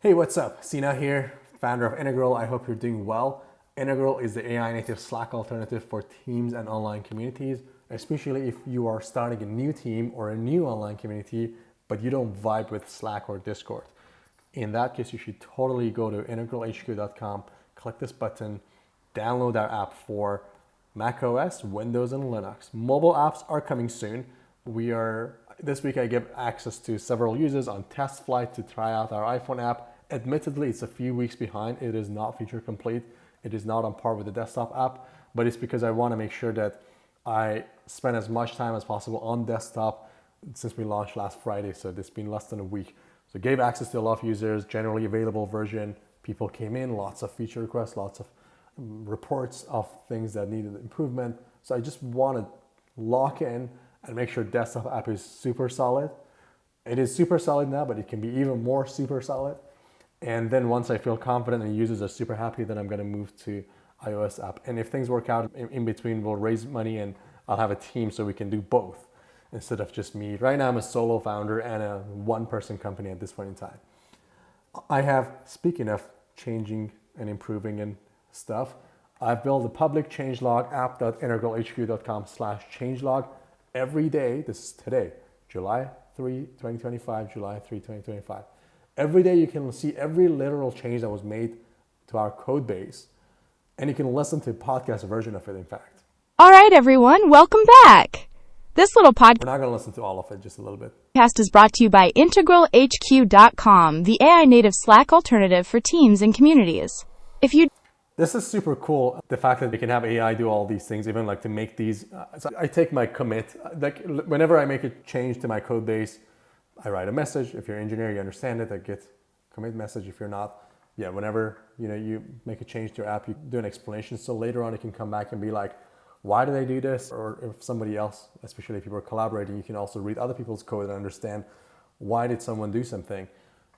Hey, what's up? Sina here, founder of Integral. I hope you're doing well. Integral is the AI native Slack alternative for teams and online communities, especially if you are starting a new team or a new online community, but you don't vibe with Slack or Discord. In that case, you should totally go to integralhq.com, click this button, download our app for macOS, Windows, and Linux. Mobile apps are coming soon. This week I give access to several users on test flight to try out our iPhone app. Admittedly, it's a few weeks behind. It is not feature complete. It is not on par with the desktop app, but it's because I want to make sure that I spend as much time as possible on desktop since we launched last Friday. So it's been less than a week. So gave access to a lot of users, generally available version. People came in, lots of feature requests, lots of reports of things that needed improvement. So I just want to lock in and make sure desktop app is super solid. It is super solid now, but it can be even more super solid. And then once I feel confident and users are super happy, then I'm going to move to iOS app. And if things work out in between, we'll raise money and I'll have a team so we can do both instead of just me. Right now I'm a solo founder and a one-person company at this point in time. Speaking of changing and improving and stuff, I've built a public changelog app.integralhq.com/changelog every day. This is today, July 3, 2025, July 3, 2025. Every day you can see every literal change that was made to our code base, and you can listen to a podcast version of it, in fact. All right, everyone, welcome back. This little We're not going to listen to all of it, just a little bit. podcast is brought to you by integralhq.com, the AI native Slack alternative for teams and communities. This is super cool. The fact that we can have AI do all these things, even like to make these. So I take my commit. Like whenever I make a change to my code base, I write a message. If you're an engineer, you understand it. I get commit message. If you're not, yeah, whenever you make a change to your app, you do an explanation. So later on, you can come back and be like, why did I do this? Or if somebody else, especially if you were collaborating, you can also read other people's code and understand why did someone do something.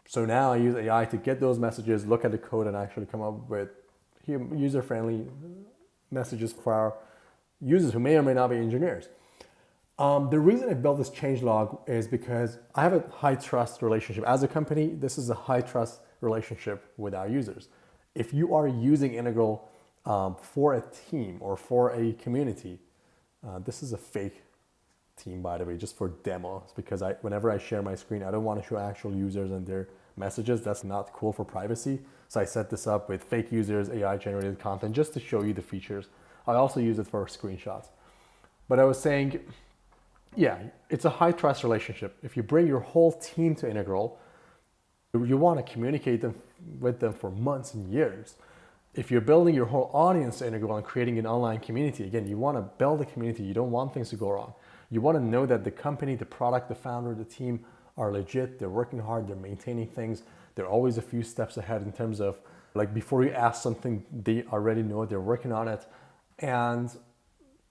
So now I use AI to get those messages, look at the code, and actually come up with user-friendly messages for our users who may or may not be engineers. The reason I built this changelog is because I have a high trust relationship. As a company, this is a high trust relationship with our users. If you are using Integral for a team or for a community, this is a fake team, by the way, just for demos, because whenever I share my screen, I don't want to show actual users and their messages. That's not cool for privacy. So I set this up with fake users, AI generated content, just to show you the features. I also use it for screenshots. But I was saying, yeah, it's a high trust relationship. If you bring your whole team to Integral, you want to communicate with them for months and years. If you're building your whole audience to Integral and creating an online community, again, you want to build a community. You don't want things to go wrong. You want to know that the company, the product, the founder, the team are legit. They're working hard. They're maintaining things. They're always a few steps ahead in terms of, like, before you ask something, they already know they're working on it. And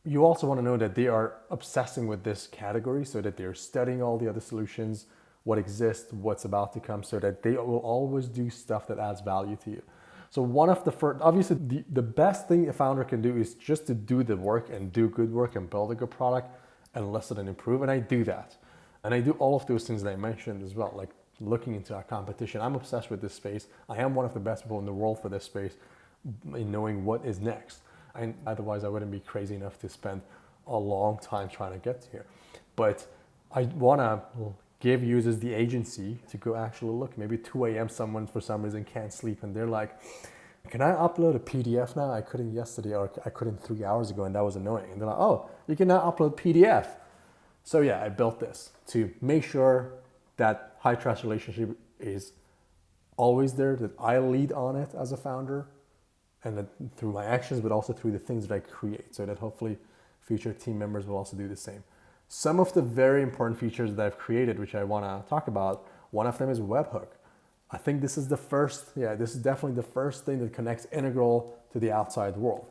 you also want to know that they are obsessing with this category, so that they're studying all the other solutions, what exists, what's about to come, so that they will always do stuff that adds value to you. So one of the first, obviously the best thing a founder can do is just to do the work and do good work and build a good product and listen and improve. And I do that. And I do all of those things that I mentioned as well, like looking into our competition. I'm obsessed with this space. I am one of the best people in the world for this space in knowing what is next. And otherwise, I wouldn't be crazy enough to spend a long time trying to get here. But I want to give users the agency to go actually look. Maybe 2 a.m. someone for some reason can't sleep and they're like, can I upload a PDF now? I couldn't yesterday, or I couldn't 3 hours ago, and that was annoying. And they're like, oh, you can now upload PDF. So yeah, I built this to make sure that high trust relationship is always there, that I lead on it as a founder, and that through my actions, but also through the things that I create, so that hopefully future team members will also do the same. Some of the very important features that I've created, which I want to talk about, one of them is webhook. I think this is definitely the first thing that connects Integral to the outside world.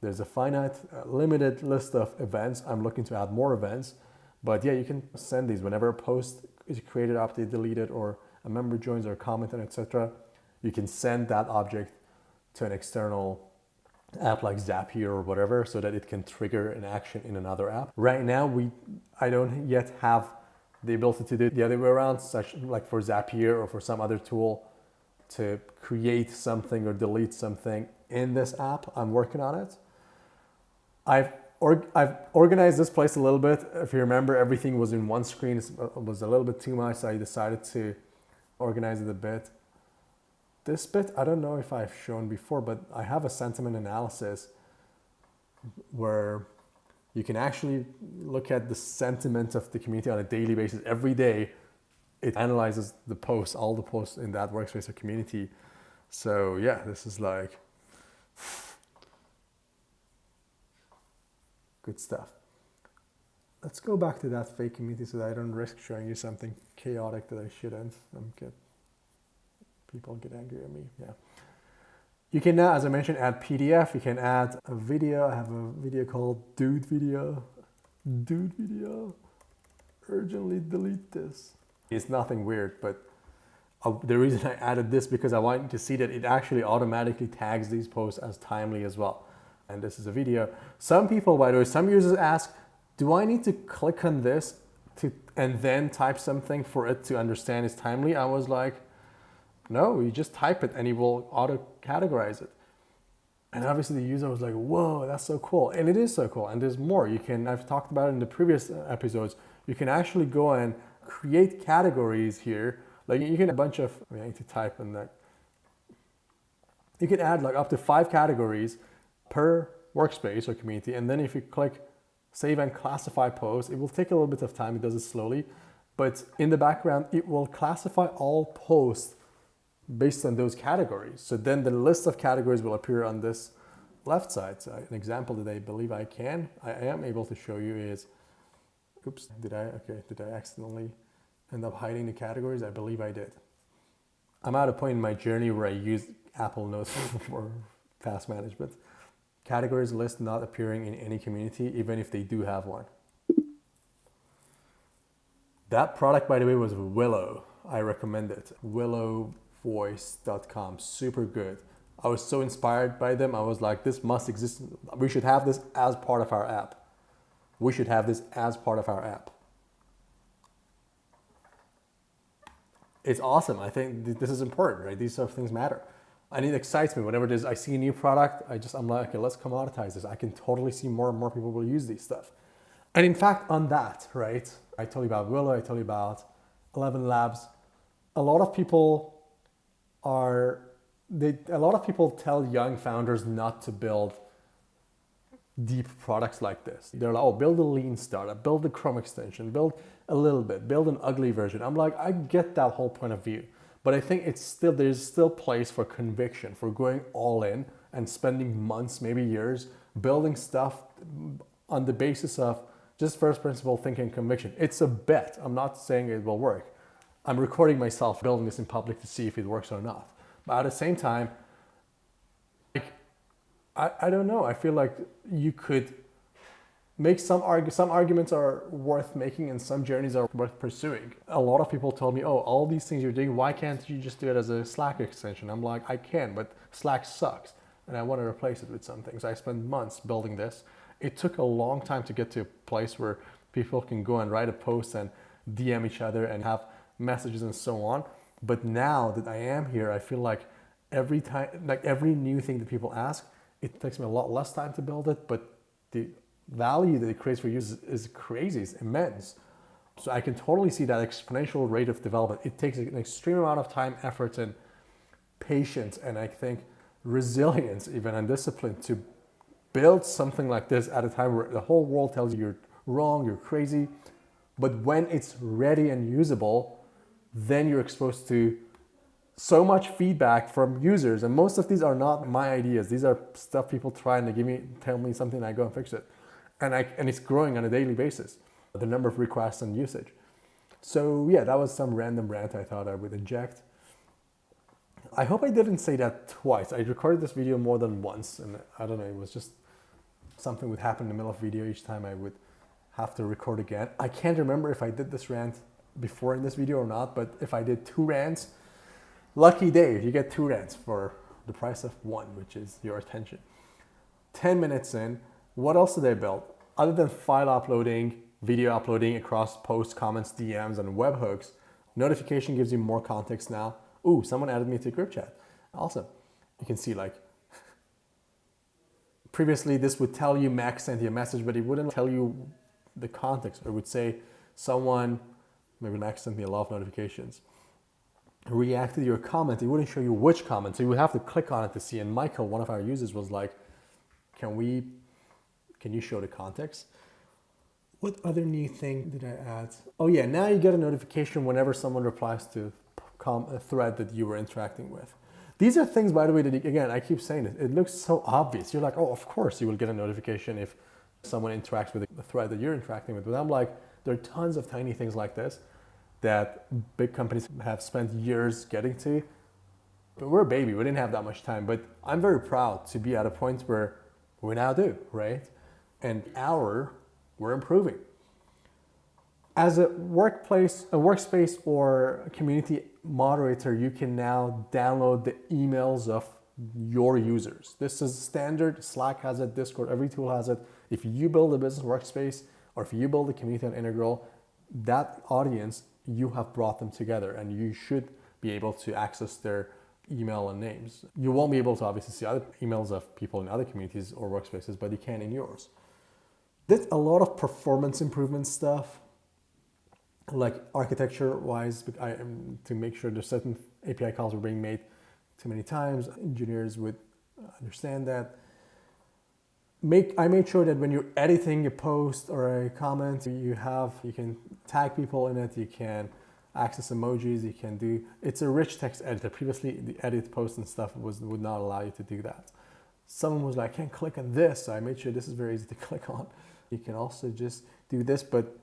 There's a finite, limited list of events. I'm looking to add more events, but yeah, you can send these whenever a post is created, updated, deleted, or a member joins or commented, etc. You can send that object to an external app like Zapier or whatever, so that it can trigger an action in another app. Right now, I don't yet have the ability to do it the other way around, such like for Zapier or for some other tool. to create something or delete something in this app. I'm working on it. I've organized this place a little bit. If you remember, everything was in one screen. It was a little bit too much, so I decided to organize it a bit. This bit, I don't know if I've shown before, but I have a sentiment analysis where you can actually look at the sentiment of the community on a daily basis. Every day, it analyzes the posts, all the posts in that workspace or community. So yeah, this is like good stuff. Let's go back to that fake community so that I don't risk showing you something chaotic that I shouldn't. People get angry at me. Yeah. You can now, as I mentioned, add PDF. You can add a video. I have a video called Dude Video. Dude Video. Urgently delete this. It's nothing weird, but the reason I added this because I want you to see that it actually automatically tags these posts as timely as well. And this is a video. Some people, by the way, some users ask, do I need to click on this and then type something for it to understand it's timely? I was like, no, you just type it and it will auto-categorize it. And obviously the user was like, whoa, that's so cool. And it is so cool. And there's more. I've talked about it in the previous episodes. You can actually go and create categories here. Like you can a bunch of, I need to type in that. You can add like up to 5 categories per workspace or community. And then if you click save and classify posts, it will take a little bit of time. It does it slowly. But in the background, it will classify all posts based on those categories. So then the list of categories will appear on this left side. So an example that I believe I am able to show you is, oops, did I accidentally end up hiding the categories? I believe I did. I'm at a point in my journey where I use Apple Notes for task management. Categories list not appearing in any community, even if they do have one. That product, by the way, was Willow. I recommend it. Willowvoice.com, super good. I was so inspired by them. I was like, this must exist. We should have this as part of our app. We should have this as part of our app. It's awesome. I think this is important, right? These sort of things matter. And it excites me. Whenever I see a new product, I'm like, okay, let's commoditize this. I can totally see more and more people will use these stuff. And in fact, on that, right? I told you about Willow, I told you about 11 Labs. A lot of people tell young founders not to build deep products like this. They're like, oh, build a lean startup, build a Chrome extension, build a little bit, build an ugly version. I'm like, I get that whole point of view. But I think there's still place for conviction, for going all in and spending months, maybe years, building stuff on the basis of just first principle thinking and conviction. It's a bet. I'm not saying it will work. I'm recording myself building this in public to see if it works or not. But at the same time, I don't know. I feel like you could make some arguments are worth making and some journeys are worth pursuing. A lot of people told me, oh, all these things you're doing, why can't you just do it as a Slack extension? I'm like, I can, but Slack sucks and I want to replace it with something. So I spent months building this. It took a long time to get to a place where people can go and write a post and DM each other and have messages and so on. But now that I am here, I feel like every new thing that people ask, it takes me a lot less time to build it, but the value that it creates for users is crazy, it's immense. So I can totally see that exponential rate of development. It takes an extreme amount of time, effort, and patience, and I think resilience even, and discipline to build something like this at a time where the whole world tells you you're wrong, you're crazy. But when it's ready and usable, then you're exposed to so much feedback from users. And most of these are not my ideas. These are stuff people try and they tell me something and I go and fix it. And it's growing on a daily basis, the number of requests and usage. So yeah, that was some random rant I thought I would inject. I hope I didn't say that twice. I recorded this video more than once, and I don't know, it was just something would happen in the middle of the video each time I would have to record again. I can't remember if I did this rant before in this video or not, but if I did 2 rants, lucky day, you get 2 rants for the price of 1, which is your attention. 10 minutes in, what else did I build? Other than file uploading, video uploading across posts, comments, DMs, and webhooks, notification gives you more context now. ooh, someone added me to a group chat. Awesome. You can see like, previously this would tell you Max sent you a message, but it wouldn't tell you the context. Or it would say someone, maybe Max sent me a lot of notifications, reacted to your comment. It wouldn't show you which comment. So you would have to click on it to see. And Michael, one of our users, was like, can you show the context? What other new thing did I add? Oh yeah, now you get a notification whenever someone replies to a thread that you were interacting with. These are things, by the way, that again, I keep saying it looks so obvious. You're like, oh, of course you will get a notification if someone interacts with the thread that you're interacting with. But I'm like, there are tons of tiny things like this that big companies have spent years getting to. But we're a baby, we didn't have that much time. But I'm very proud to be at a point where we now do, right? And we're improving. As a workspace or a community moderator, you can now download the emails of your users. This is standard. Slack has it, Discord, every tool has it. If you build a business workspace or if you build a community on Integral, that audience, you have brought them together and you should be able to access their email and names. You won't be able to obviously see other emails of people in other communities or workspaces, but you can in yours. Did a lot of performance improvement stuff, like architecture-wise, to make sure there's certain API calls were being made too many times. Engineers would understand that. I made sure that when you're editing a post or a comment, you can tag people in it, you can access emojis, it's a rich text editor. Previously, the edit posts and stuff would not allow you to do that. Someone was like, I can't click on this, so I made sure this is very easy to click on. You can also just do this, but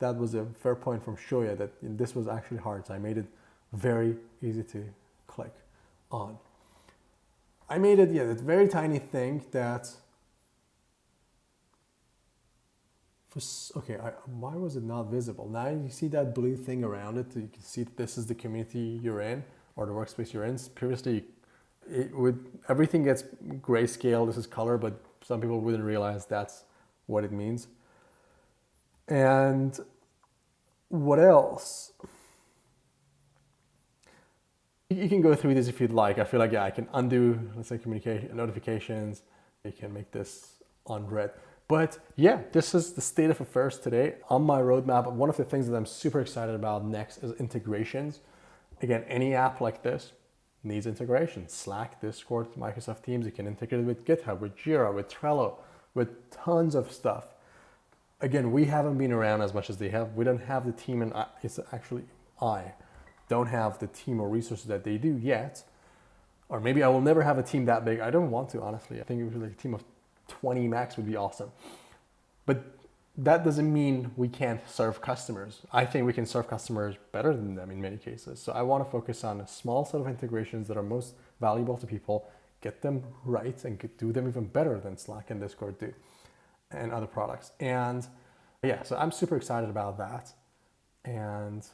that was a fair point from Shoya that this was actually hard, so I made it very easy to click on. I made it, this very tiny thing that, why was it not visible? Now you see that blue thing around it, so you can see that this is the community you're in or the workspace you're in. Previously, everything gets grayscale, this is color, but some people wouldn't realize that's what it means. And what else? You can go through this if you'd like. I feel like, I can undo, let's say, communication notifications. You can make this on red. But this is the state of affairs today. On my roadmap, one of the things that I'm super excited about next is integrations. Again, any app like this needs integration. Slack, Discord, Microsoft Teams, you can integrate it with GitHub, with Jira, with Trello, with tons of stuff. Again, we haven't been around as much as they have. We don't have the team, and I don't have the team or resources that they do yet. Or maybe I will never have a team that big. I don't want to, honestly. I think it would be like a team of 20 max would be awesome. But that doesn't mean we can't serve customers. I think we can serve customers better than them in many cases. So I want to focus on a small set of integrations that are most valuable to people, get them right, and do them even better than Slack and Discord do, and other products. And so I'm super excited about that. And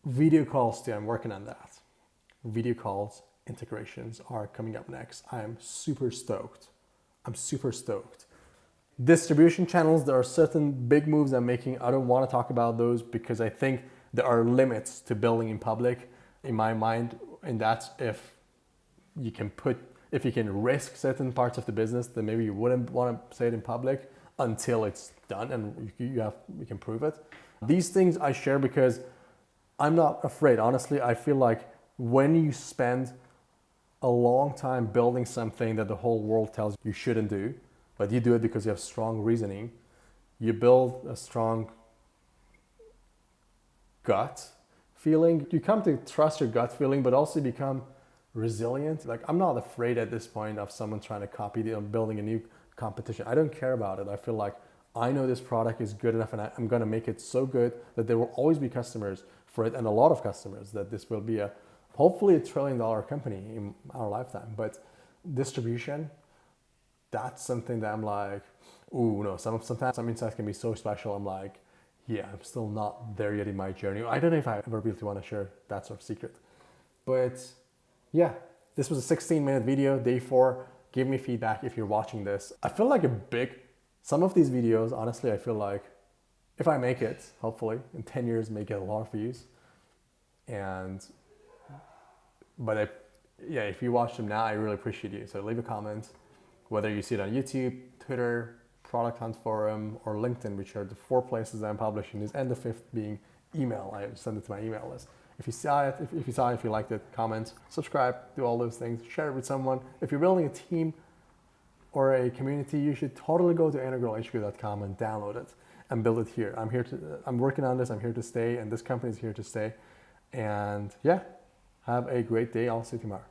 video calls too, I'm working on that. Video calls, integrations are coming up next. I'm super stoked. Distribution channels, there are certain big moves I'm making. I don't want to talk about those because I think there are limits to building in public in my mind. And that's if you can risk certain parts of the business, then maybe you wouldn't want to say it in public until it's done and you can prove it. These things I share because I'm not afraid. Honestly, I feel like when you spend a long time building something that the whole world tells you shouldn't do, but you do it because you have strong reasoning, you build a strong gut feeling. You come to trust your gut feeling, but also become resilient. Like, I'm not afraid at this point of someone trying to copy building a new competition. I don't care about it. I feel like I know this product is good enough and I'm going to make it so good that there will always be customers for it, and a lot of customers, that this will be hopefully $1 trillion company in our lifetime. But distribution, that's something that I'm like, ooh, no, sometimes some insights can be so special. I'm like, I'm still not there yet in my journey. I don't know if I ever really want to share that sort of secret. But this was a 16-minute video, day 4. Give me feedback if you're watching this. I feel like some of these videos, honestly, I feel like if I make it, hopefully, in 10 years, may get a lot of views. And yeah, if you watch them now, I really appreciate you. So leave a comment, whether you see it on YouTube, Twitter, Product Hunt Forum, or LinkedIn, which are the 4 places I'm publishing this, and the 5th being email. I send it to my email list. If you saw it, if you liked it, comment, subscribe, do all those things, share it with someone. If you're building a team or a community, you should totally go to integralhq.com and download it and build it here. I'm working on this. I'm here to stay, and this company is here to stay. And yeah, have a great day. I'll see you tomorrow.